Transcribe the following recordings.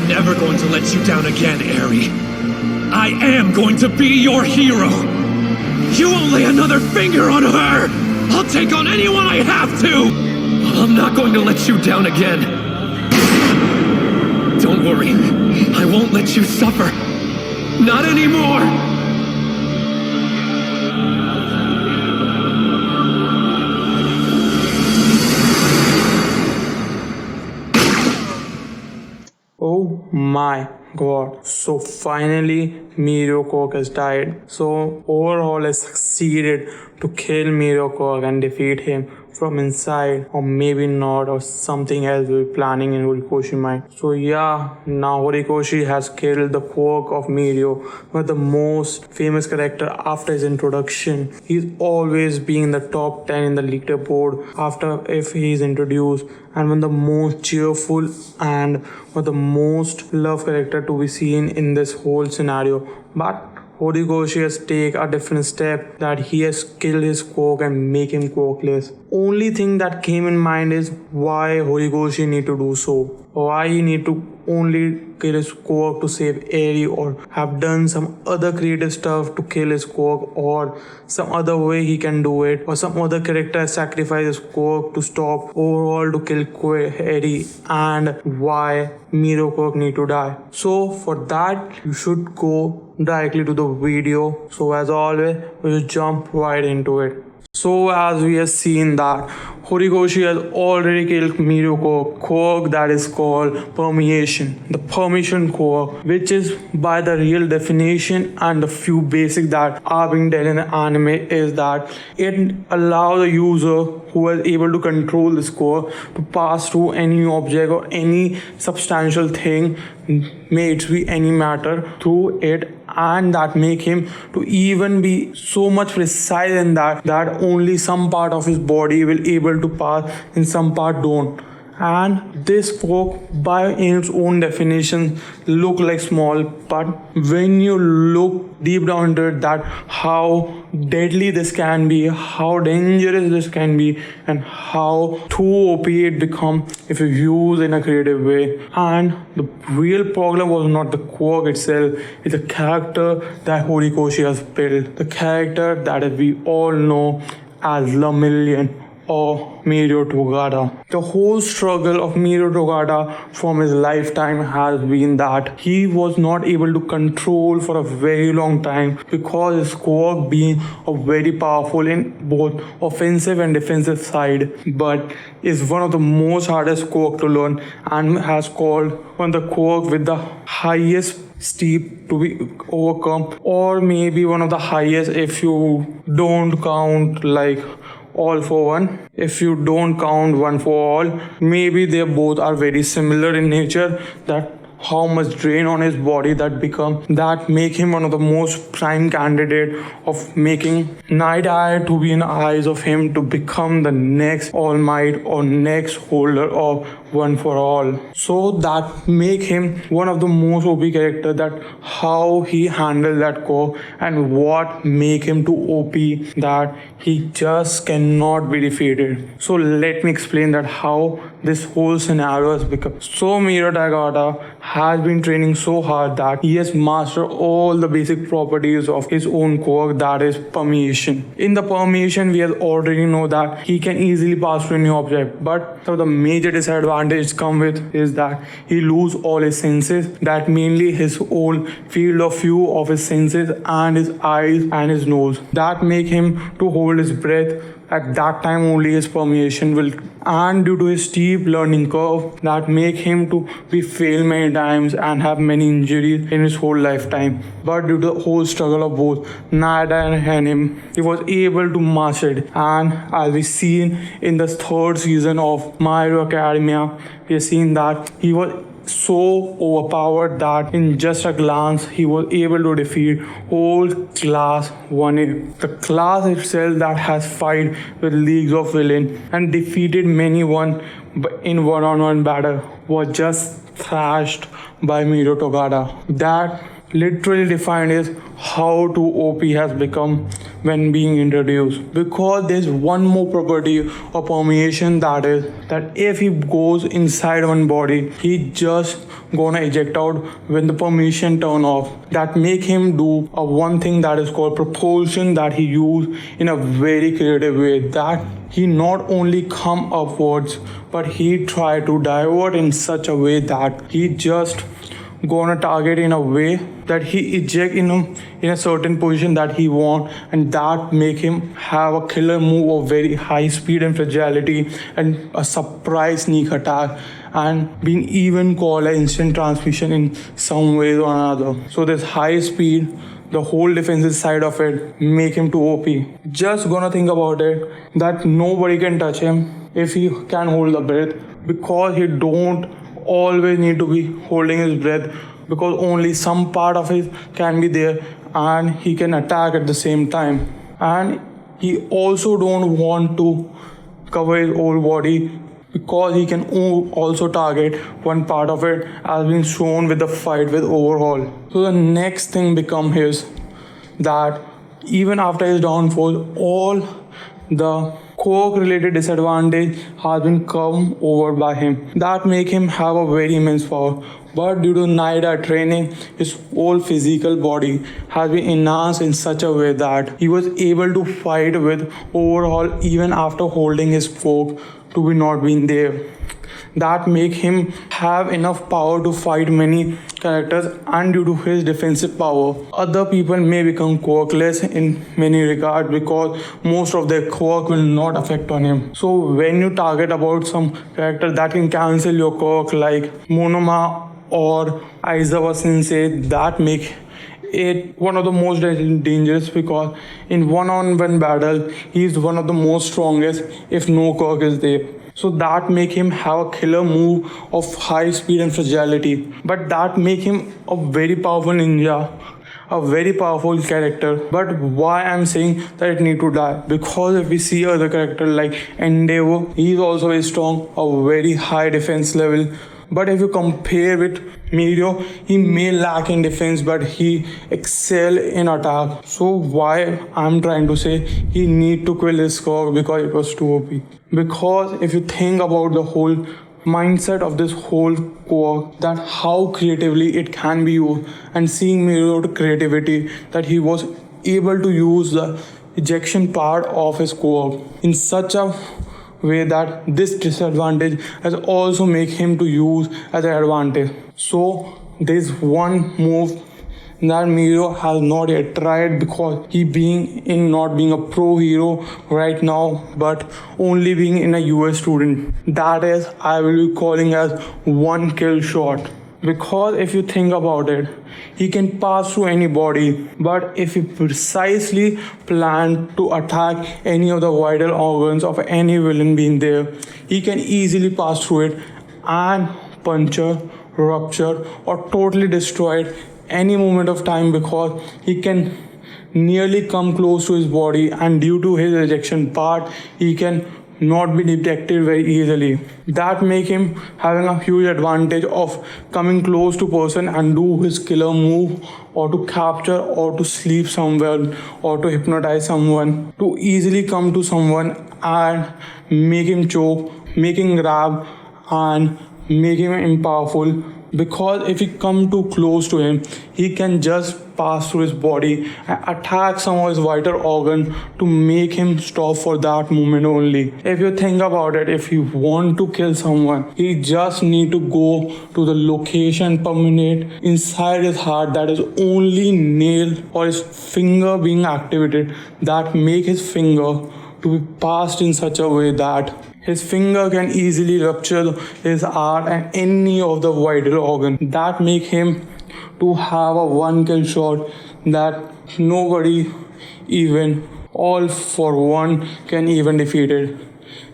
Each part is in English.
never going to let you down again, Eri. I am going to be your hero. You won't lay another finger on her. I'll take on anyone I have to. I'm not going to let you down again. Don't worry. I won't let you suffer. Not anymore. Oh my god. So finally Miroko has died. So overall has succeeded to kill Miroko and defeat him from inside, or maybe not, or something else we're planning in Horikoshi mind. So yeah, now Horikoshi has killed the quirk of Mirio, one of the most famous character after his introduction. He's always being in the top 10 in the leaderboard after if he's introduced, and one of the most cheerful and one of the most loved character to be seen in this whole scenario. But Horikoshi has taken a different step, that he has killed his quirk and make him quirkless. Only thing that came in mind is why Horikoshi need to do so. Why he need to only kill his quirk to save Eri, or have done some other creative stuff to kill his quirk, or some other way he can do it, or some other character sacrifice his quirk to stop overall to kill Eri, and why Miro quirk need to die. So for that you should go directly to the video. So as always we'll jump right into it. So as we have seen that Horikoshi has already killed Miroko quirk that is called permeation. The permeation quirk, which is by the real definition and the few basics that are being done in the anime, is that it allows the user who is able to control this quirk to pass through any object or any substantial thing, may it be any matter, through it, and that make him to even be so much precise in that only some part of his body will able to pass and some part don't. And this quirk by its own definition look like small, but when you look deep down into it, that how deadly this can be, how dangerous this can be, and how too OP it become if you use in a creative way. And the real problem was not the quirk itself, it's the character that Horikoshi has built, the character that we all know as Lemillion or Mirio Togata. The whole struggle of Mirio Togata from his lifetime has been that he was not able to control for a very long time, because his quirk being a very powerful in both offensive and defensive side, but is one of the most hardest quirk to learn, and has called one of the quirk with the highest steep to be overcome, or maybe one of the highest if you don't count like all for one. If you don't count one for all, maybe they both are very similar in nature, that how much drain on his body that make him one of the most prime candidate of making Night Eye to be in the eyes of him to become the next All Might or next holder of One for All. So that make him one of the most OP character, that how he handled that core and what make him too OP that he just cannot be defeated. So let me explain that how this whole scenario has become. So Mirio Togata has been training so hard that he has mastered all the basic properties of his own quirk, that is permeation. In the permeation we already know that he can easily pass through any object, but so the major disadvantage come with is that he lose all his senses, that mainly his whole field of view of his senses and his eyes and his nose, that make him to hold his breath. At that time only his permeation will, and due to his steep learning curve, that make him to be fail many times and have many injuries in his whole lifetime. But due to the whole struggle of both Nada and him, he was able to master it. And as we seen in the third season of My Hero Academia, we have seen that he was so overpowered that in just a glance he was able to defeat whole class 1A. The class itself that has fight with leagues of villains and defeated many one in one-on-one battle was just thrashed by Mirio Togata. That literally defined is how too OP has become when being introduced, because there's one more property of permeation, that is that if he goes inside one body, he just gonna eject out when the permission turn off. That make him do a one thing that is called propulsion that he used in a very creative way. That he not only come upwards, but he try to divert in such a way that he just gonna target in a way that he eject in a certain position that he want, and that make him have a killer move of very high speed and fragility and a surprise sneak attack, and being even called an instant transmission in some ways or another. So this high speed, the whole defensive side of it make him too OP. Just gonna think about it that nobody can touch him if he can hold the breath, because he don't always need to be holding his breath, because only some part of it can be there and he can attack at the same time. And he also don't want to cover his whole body, because he can also target one part of it, as been shown with the fight with Overhaul. So the next thing become his that even after his downfall, all the Quirk related disadvantage has been come over by him. That make him have a very immense power. But due to night art training, his whole physical body has been enhanced in such a way that he was able to fight with Overhaul even after holding his fork to be not being there. That make him have enough power to fight many characters, and due to his defensive power, other people may become quirkless in many regards, because most of their quirk will not affect on him. So when you target about some character that can cancel your quirk like Monoma or Aizawa Sensei, that make it one of the most dangerous, because in one-on-one battle he is one of the most strongest if no quirk is there. So that make him have a killer move of high speed and fragility, but that make him a very powerful ninja, a very powerful character. But why I'm saying that it need to die, because if we see other character like Endeavor, he is also very strong, a very high defense level. But if you compare with Mirio, he may lack in defense, but he excel in attack. So why I'm trying to say he need to kill his Quirk, because it was too OP. Because if you think about the whole mindset of this whole Quirk, that how creatively it can be used, and seeing Mirio's creativity, that he was able to use the ejection part of his Quirk in such a way that this disadvantage has also make him to use as an advantage. So there's one move that Mirio has not yet tried, because he being in not being a pro hero right now, but only being in a US student. That is, I will be calling as one kill shot. Because if you think about it, he can pass through any body, but if he precisely planned to attack any of the vital organs of any villain being there, he can easily pass through it and puncture, rupture, or totally destroy it any moment of time, because he can nearly come close to his body, and due to his ejection part, he can not be detected very easily. That make him having a huge advantage of coming close to person and do his killer move, or to capture, or to sleep somewhere, or to hypnotize someone, to easily come to someone and make him choke, make him grab, and make him powerful. Because if you come too close to him, he can just pass through his body and attack some of his vital organ to make him stop for that moment only. If you think about it, if you want to kill someone, he just need to go to the location permanent inside his heart that is only nail or his finger being activated, that make his finger to be passed in such a way that his finger can easily rupture his heart and any of the vital organ. That make him to have a one kill shot that nobody, even all for one, can even defeat it.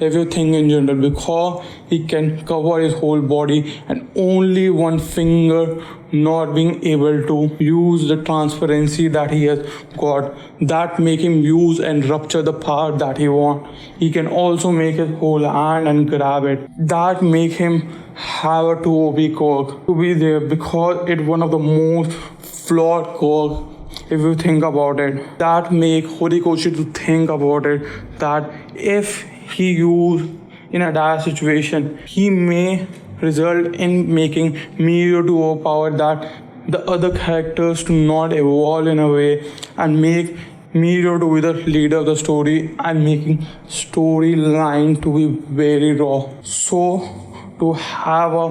If you think in general, because he can cover his whole body and only one finger not being able to use the transparency that he has got, that make him use and rupture the part that he want. He can also make his whole hand and grab it. That make him have a 2 OP Quirk to be there, because it's one of the most flawed Quirk. If you think about it, that make Horikoshi to think about it, that if he used in a dire situation, he may result in making Mirio to overpowered that the other characters to not evolve in a way and make Mirio to be the leader of the story and making storyline to be very raw. So to have a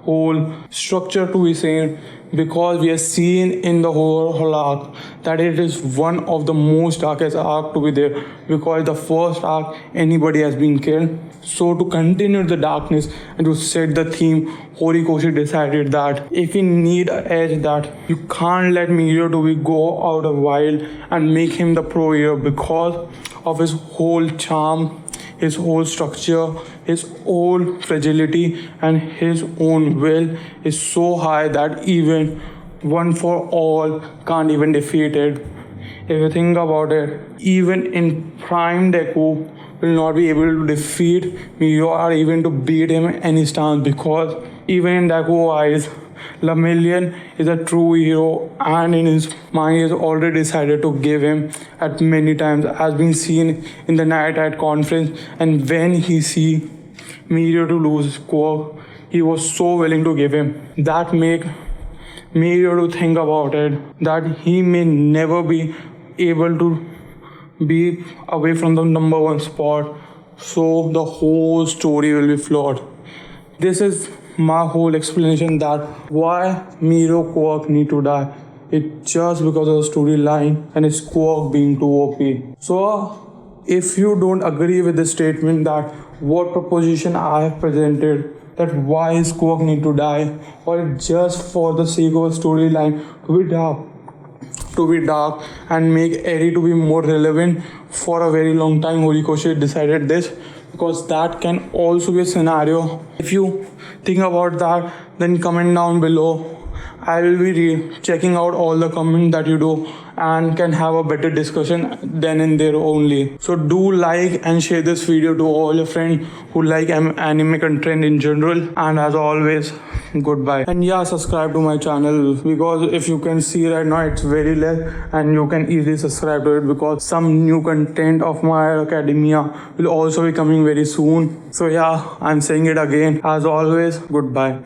whole structure to be seen because we are seen in the whole arc that it is one of the most darkest arc to be there because the first arc anybody has been killed. So to continue the darkness and to set the theme, Horikoshi decided that if we need an edge that you can't let Mirio to be go out of wild and make him the pro hero because of his whole charm, his whole structure, his whole fragility, and his own will is so high that even one for all can't even defeat it. If you think about it, even in Prime Deku will not be able to defeat Mirio or even to beat him any stance because even in Deku eyes, Lemillion is a true hero and in his mind he has already decided to give him at many times as been seen in the Night at conference, and when he see Mirio to lose Quirk, he was so willing to give him. That make Mirio to think about it that he may never be able to be away from the number one spot, so the whole story will be flawed. This is my whole explanation that why Mirio Quirk need to die. It's just because of the storyline and his Quirk being too OP. So if you don't agree with the statement that what proposition I have presented that why his Quirk need to die or just for the sake of a storyline to be dark and make Eri to be more relevant for a very long time, Horikoshi decided this because that can also be a scenario. If you think about that, then comment down below. I will be checking out all the comments that you do and can have a better discussion then and there only. So do like and share this video to all your friends who like anime content in general, and as always, goodbye. And yeah, subscribe to my channel because if you can see right now it's very less and you can easily subscribe to it because some new content of My Hero Academia will also be coming very soon. So yeah, I'm saying it again, as always, goodbye.